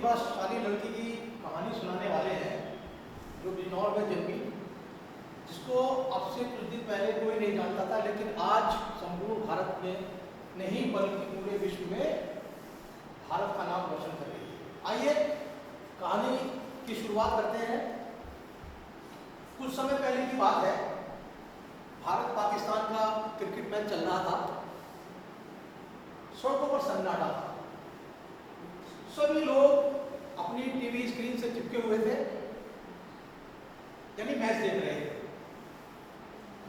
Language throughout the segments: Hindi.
प्रतिभाशाली लड़की की कहानी सुनाने वाले हैं जो बिजनौर में जन्मी, जिसको अब से कुछ दिन पहले कोई नहीं जानता था, लेकिन आज संपूर्ण भारत में नहीं बल्कि पूरे विश्व में भारत का नाम रोशन कर रही है। आइए कहानी की शुरुआत करते हैं। कुछ समय पहले की बात है, भारत पाकिस्तान का क्रिकेट मैच चल रहा था। सड़कों पर सन्नाटा था, सभी लोग अपनी टीवी स्क्रीन से चिपके हुए थे, यानी मैच देख रहे थे।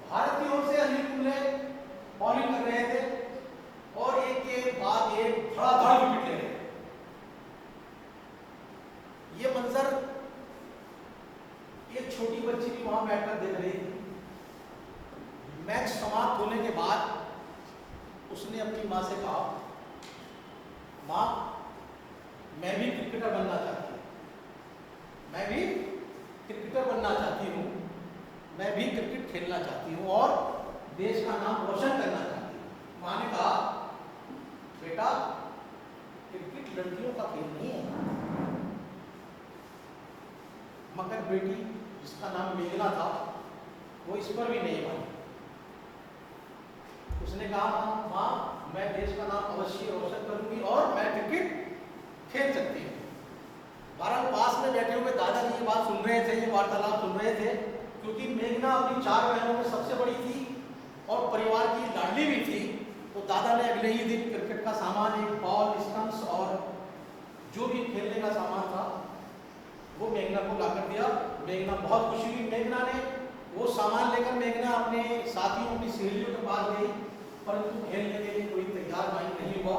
भारत की ओर से अनिल कुंबले बॉलिंग कर रहे थे और एक के बाद एक धड़ाधड़ विकेट ले रहे थे। ये मंजर एक छोटी बच्ची भी वहां बैठकर देख रही थी। मैच समाप्त होने के बाद उसने अपनी मां से कहा, मां, मैं भी क्रिकेटर बनना चाहती हूँ, मैं भी क्रिकेटर बनना चाहती हूँ, मैं भी क्रिकेट खेलना चाहती हूँ और देश का नाम रोशन करना चाहती हूँ। मां ने कहा, बेटा, क्रिकेट लड़कियों का खेल नहीं है। मगर बेटी, जिसका नाम मेघना था, वो इस पर भी नहीं मानी। उसने कहा, मां, मैं देश का नाम अवश्य रोशन करूंगी और मैं क्रिकेट खेल सकती हूँ। बहरहाल पास में बैठे हुए दादाजी ये बात सुन रहे थे, ये वार्तालाप सुन रहे थे, क्योंकि मेघना अपनी 4 बहनों में सबसे बड़ी थी और परिवार की लाडली भी थी। तो दादा ने अगले ही दिन क्रिकेट का सामान, एक बॉल, स्टंप्स और जो भी खेलने का सामान था वो मेघना को लाकर दिया। मेघना बहुत खुशी हुई। मेघना ने वो सामान लेकर मेघना अपने साथियों, अपनी सहेलियों के पास गई, परंतु खेलने के लिए कोई तैयार नहीं हुआ।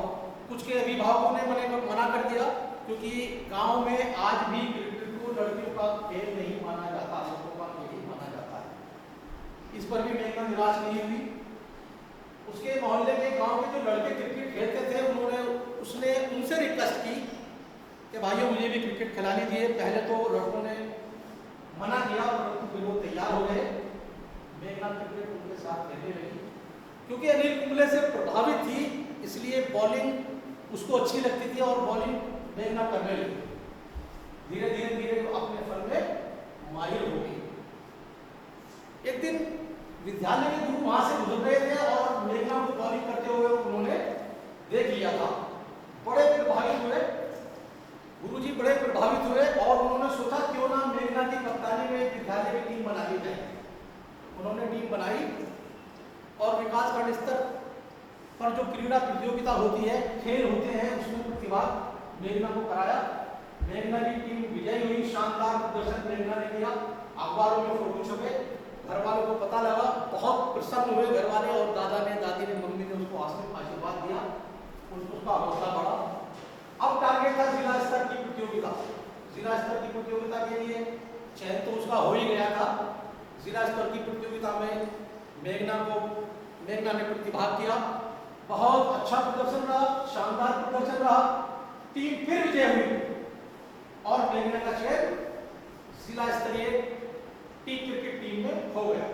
कुछ के अभिभावकों ने मना कर दिया, क्योंकि गांव में आज भी क्रिकेट को लड़कियों का खेल नहीं माना जाता, लड़कों का खेल ही माना जाता है। इस पर भी मेघना निराश नहीं हुई। उसके मोहल्ले के, गांव के जो लड़के क्रिकेट खेलते थे, उसने उनसे रिक्वेस्ट की कि भाइयों, मुझे भी क्रिकेट खिला लीजिए। पहले तो लड़कों ने मना किया, परंतु फिर वो तैयार हो गए। मेघना क्रिकेट उनके साथ खेलने लगी। क्योंकि अनिल कुंबले से प्रभावित थी, इसलिए बॉलिंग उसको अच्छी लगती थी और बॉलिंग मेघना करने लगी। धीरे धीरे अपने फन में माहिर हो गई। एक दिन विद्यालय के गुरु वहां से गुजर रहे थे और मेघना को बॉलिंग करते हुए उन्होंने देख लिया था। बड़े प्रभावित हुए गुरुजी, बड़े प्रभावित हुए और उन्होंने सोचा क्यों ना मेघना की कप्तानी में विद्यालय की टीम बना ली जाए। उन्होंने टीम बनाई और विकास खंड स्तर पर जो क्रीड़ा प्रतियोगिता होती है, खेल होते हैं, उसमें प्रतिभाग मेघना को कराया। मेघना की टीम विजयी हुई। शानदार प्रदर्शन मेघना ने किया। अखबारों में फोटो छपे, घर वालों को पता लगा, बहुत प्रसन्न हुए घर वाले और दादा ने, दादी ने, मम्मी ने उसको आशीर्वाद दिया, उसका हौसला बढ़ा। अब टारगेट था जिला स्तर की प्रतियोगिता। जिला स्तर की प्रतियोगिता के लिए चयन तो उसका हो ही गया था। जिला स्तर की प्रतियोगिता में मेघना ने प्रतिभाग किया। बहुत अच्छा प्रदर्शन रहा, शानदार प्रदर्शन रहा। टीम फिर विजय हुई और मेघना का चयन जिला स्तरीय टी क्रिकेट टीम में हो गया।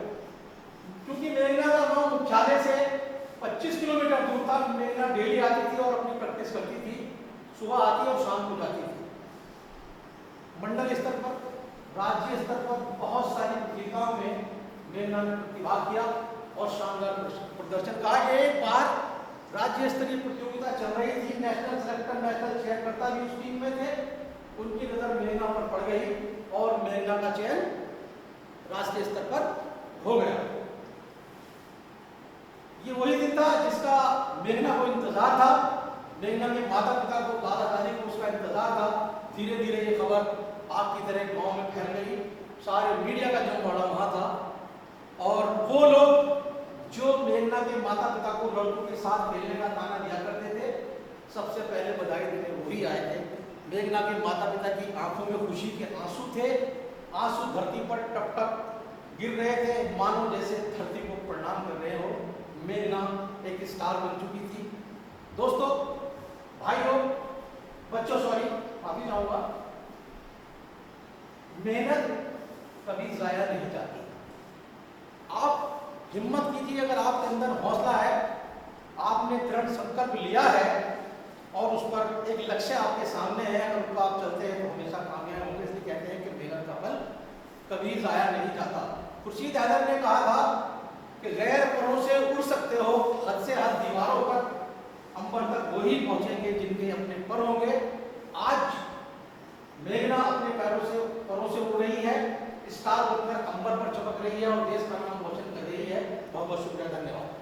क्योंकि मेघना का गांव मुख्यालय से 25 किलोमीटर दूर था, मेघना डेली आती थी और अपनी प्रैक्टिस करती थी। सुबह आती और शाम को जाती थी। मंडल स्तर पर, राज्य स्तर पर बहुत सारी प्रतियोगिताओं में मेघना ने प्रतिभाग किया और शानदार प्रदर्शन का। एक बार राज्य स्तरीय प्रतियोगिता चल रही थी, नेशनल सेलेक्टर, नेशनल चयनकर्ता भी उस टीम में थे। उनकी नजर मेघना पर पड़ गई और मेघना का चयन राष्ट्रीय स्तर पर हो गया। ये वही दिन था जिसका मेघना को इंतजार था। मेघना के माता पिता को, दादा दादी को उसका इंतजार था। धीरे धीरे ये खबर आग की तरह गांव में फैल गई। सारे मीडिया का जमवाड़ा वहां था और वो लोग जो मेघना के माता पिता को लड़कों के साथ खेलने का ताना दिया करते थे, सबसे पहले बधाई देने वही आए थे। मेघना के माता पिता की आंखों में खुशी के आंसू थे। आंसू धरती पर टप टप गिर रहे थे, मानो जैसे धरती को प्रणाम कर रहे हो। मेघना एक स्टार बन चुकी थी। दोस्तों, भाइयों, बच्चों, सॉरी, माफी चाहूंगा, मेहनत कभी जाया नहीं जाती। आप हिम्मत कीजिए, अगर आपके अंदर हौसला है, आपने दृढ़ संकल्प लिया है और उस पर एक लक्ष्य आपके सामने है, अगर उनको आप चलते हैं तो हमेशा कामयाब होंगे। इसलिए कहते हैं कि मेहनत का फल कभी जाया नहीं जाता। खुर्शीद हैदर ने कहा था कि गैर परों से उड़ सकते हो, हद से हद दीवारों पर, अंबर तक वही पहुंचेंगे जिनके अपने पर होंगे। आज मेघना अपने परों से उड़ रही है, स्टार बनकर अंबर पर चमक रही है और देश का नाम रोशन कर रही है। बहुत बहुत शुक्रिया, धन्यवाद।